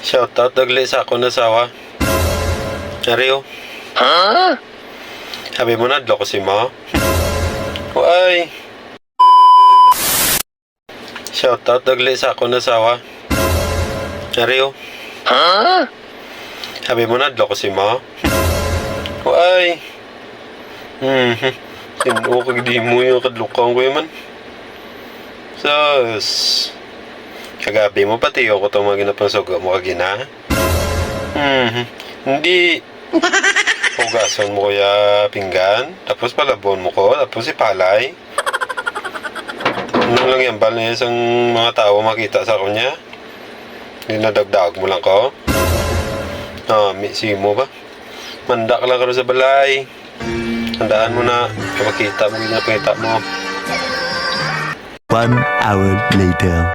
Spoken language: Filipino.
Shoutout dagli sa ako nasawa. Ariyo. Sabi mo na, adlo ko si mo. Uy. Shoutout dagli sa ako nasawa. Ariyo. Sabi mo na, adlo ko si mo. Uy. Sino kag di mo yung kadlukang ko yaman. Sus. Kagabi mo pati ako itong mga ginapansuga mo kagina. Hindi. Hugasan mo kaya pinggan, tapos palabon mo ko, tapos ipalay. Ano lang yan, bal na isang mga tao makita sa kanya. Dinadagdag mo lang ko. Si mo ba? Manda ka lang ka sa balay. Tandaan mo na, makita mo yung napakita mo. 1 hour later.